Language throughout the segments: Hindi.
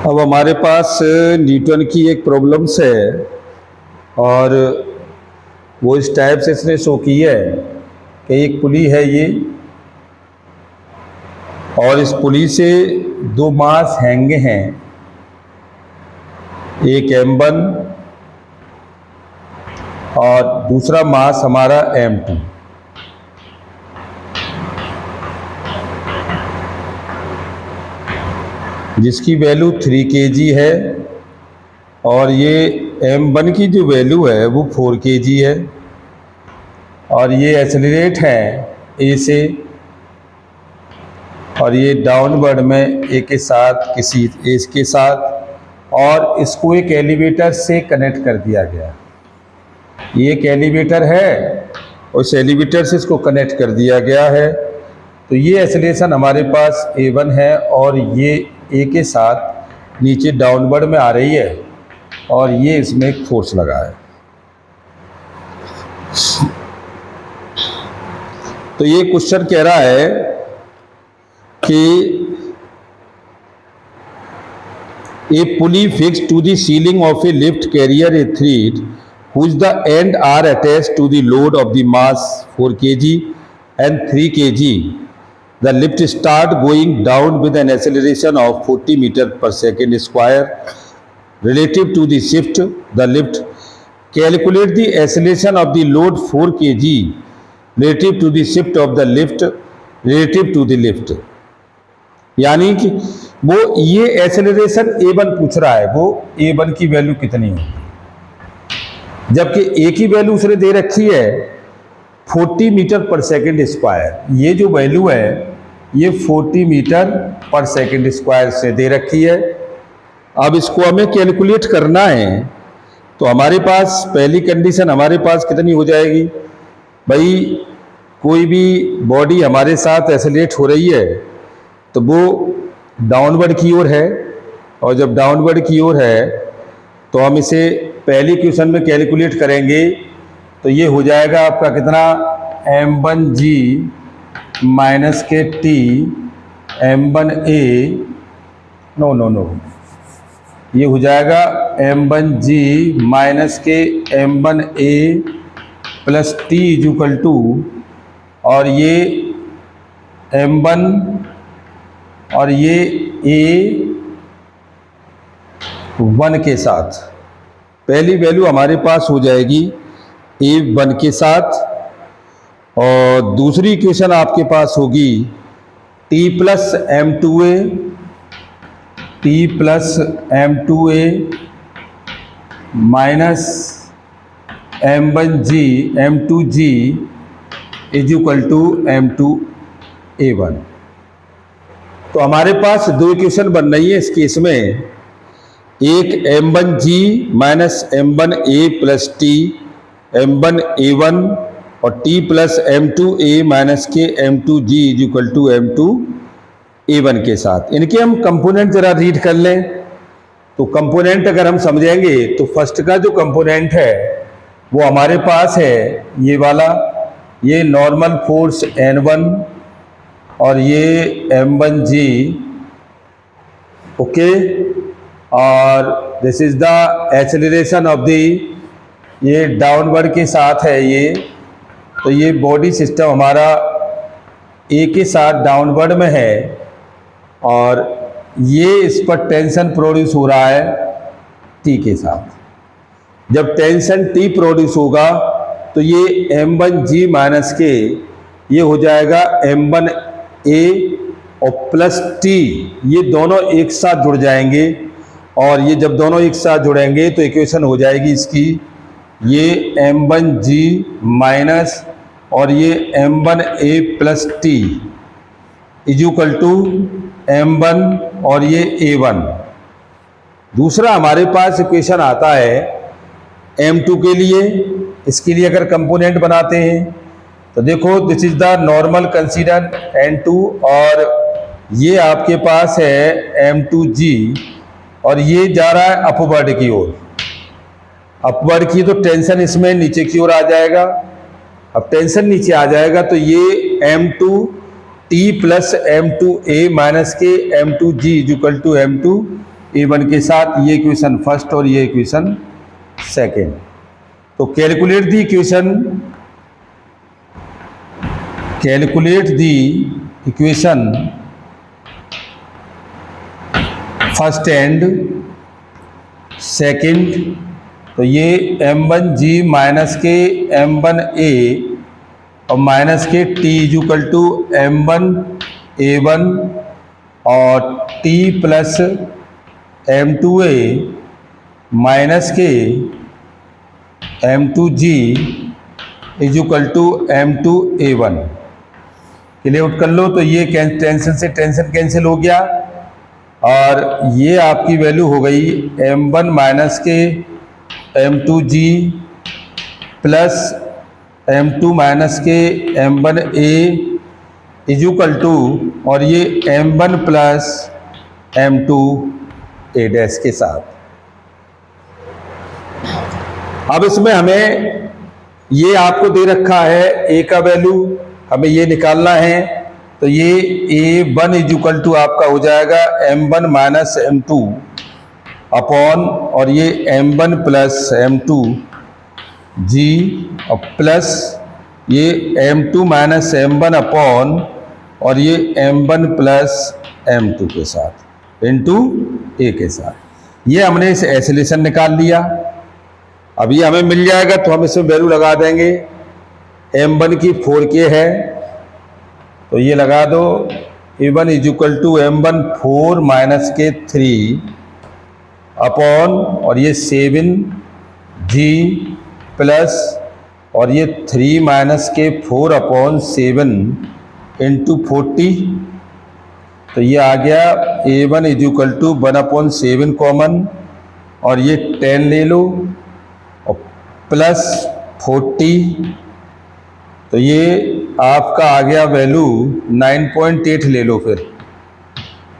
अब हमारे पास न्यूटन की एक प्रॉब्लम्स है और वो इस टाइप से इसने शो की है कि एक पुली है ये और इस पुली से दो मास हैंगे हैं, एक M1 और दूसरा मास हमारा M2। जिसकी वैल्यू 3 kg है और ये M1 की जो वैल्यू है वो 4 kg है और ये एक्सेलरेट है A से और ये डाउनवर्ड में A के साथ किसी A के साथ और इसको एक एलिवेटर से कनेक्ट कर दिया गया। ये एक एलिवेटर है और इस एलिवेटर से इसको कनेक्ट कर दिया गया है। तो ये एक्सेलरेशन हमारे पास A1 है और ये A के साथ नीचे डाउनवर्ड में आ रही है और ये इसमें एक फोर्स लगा है। तो ये क्वेश्चन कह रहा है कि a pulley fixed to the ceiling of a lift carrier a thread whose the end are attached to the load of the mass 4 kg and 3 kg. The lift start going down with an acceleration of 40 meter per second square relative to the shift the lift. Calculate the acceleration of the load 4 kg relative to the shift of the lift relative to the lift. यानी कि वो ये एक्सेलरेशन A1 पूछ रहा है, वो A1 की वैल्यू कितनी है, जबकि A की वैल्यू उसने दे रखी है 40 मीटर पर सेकेंड स्क्वायर। ये जो वैल्यू है ये 40 मीटर पर सेकेंड स्क्वायर से दे रखी है। अब इसको हमें कैलकुलेट करना है तो हमारे पास पहली कंडीशन हमारे पास कितनी हो जाएगी भाई, कोई भी बॉडी हमारे साथ एक्सेलरेट हो रही है तो वो डाउनवर्ड की ओर है और जब डाउनवर्ड की ओर है तो हम इसे पहली क्वेश्चन में कैलकुलेट करेंगे तो ये हो जाएगा आपका कितना M1G माइनस के T M1A नो ये हो जाएगा M1G माइनस के M1A plus T equal to और ये M1 और ये A1 के साथ पहली वैल्यू हमारे पास हो जाएगी A1 के साथ और दूसरी इक्वेशन आपके पास होगी T plus M2A minus M2G is equal to M2A1। तो हमारे पास दो इक्वेशन बन रही है इस केस में, एक M1G minus M1A plus T M1A1 और T प्लस M2A माइनस के M2G is equal to M2A1 के साथ। इनके हम कंपोनेंट जरा रीड कर लें तो कंपोनेंट अगर हम समझेंगे तो फर्स्ट का जो कंपोनेंट है वो हमारे पास है ये वाला, ये नॉर्मल फोर्स N1 और ये M1G ओके और this is the acceleration of the, ये डाउनवर्ड के साथ है ये, तो ये बॉडी सिस्टम हमारा A के साथ डाउनवर्ड में है और ये इस पर टेंशन प्रोड्यूस हो रहा है T के साथ। जब टेंशन T प्रोड्यूस होगा तो ये M1G माइनस के ये हो जाएगा M1A और प्लस T, ये दोनों एक साथ जुड़ जाएंगे और ये जब दोनों एक साथ जुड़ेंगे तो इक्वेशन हो जाएगी इसकी, ये M1G माइनस और ये M1A plus T is equal to M1 और ये A1। दूसरा हमारे पास इक्वेशन आता है M2 के लिए, इसके लिए अगर कंपोनेंट बनाते हैं तो देखो this is the normal consider N2 और ये आपके पास है M2G और ये जा रहा है अपवर्ड की ओर, अपवर्ड की तो टेंशन इसमें नीचे की ओर आ जाएगा। अब टेंशन नीचे आ जाएगा तो ये M2T प्लस M2A माइनस के M2G is equal to M2 A1 के साथ, ये इक्वेशन फर्स्ट और ये इक्वेशन सेकेंड। तो calculate the equation first and second. तो ये m1g माइनस के m1a और माइनस के t इक्वल टू m1a1 और t प्लस m2a माइनस के m2g is equal to m2a1 के लिए आउट कर लो। तो ये टेंशन से टेंशन कैंसिल हो गया और ये आपकी वैल्यू हो गई m1 माइनस के m2g प्लस m2 माइनस के m1a इज इक्वल टू और ये m1 प्लस m2a डैश के साथ। अब इसमें हमें ये आपको दे रखा है a का वैल्यू, हमें ये निकालना है। तो ये a1 इज इक्वल टू आपका हो जाएगा m1 माइनस m2 अपॉन और ये m1 प्लस m2 g और प्लस ये m2 माइनस m1 अपॉन और ये m1 प्लस m2 के साथ इनटू a के साथ। ये हमने इस एसोलेशन निकाल लिया। अब ये हमें मिल जाएगा तो हम इसमें वैल्यू लगा देंगे। m1 की 4k है तो ये लगा दो a1 is equal to m1 4 minus के 3 अपॉन और ये 7g प्लस और ये 3 माइनस के 4 अपॉन 7 इंटू 40। तो ये आ गया a1 is equal to 1 upon 7 common और ये 10 ले लो और प्लस 40। तो ये आपका आ गया वैल्यू 9.8 ले लो फिर।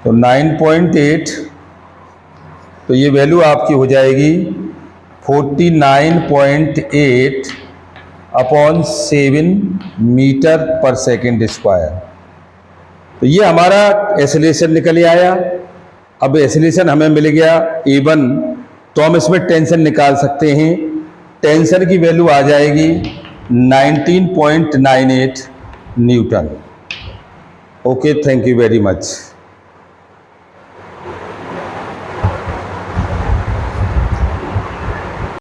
तो 9.8 तो ये वैल्यू आपकी हो जाएगी 49.8 अपॉन 7 मीटर पर सेकेंड स्क्वायर। तो ये हमारा एसोलेशन निकल आया। अब एसोलेशन हमें मिल गया A1 तो हम इसमें टेंशन निकाल सकते हैं। टेंशन की वैल्यू आ जाएगी 19.98 Newton. Okay, thank you very much.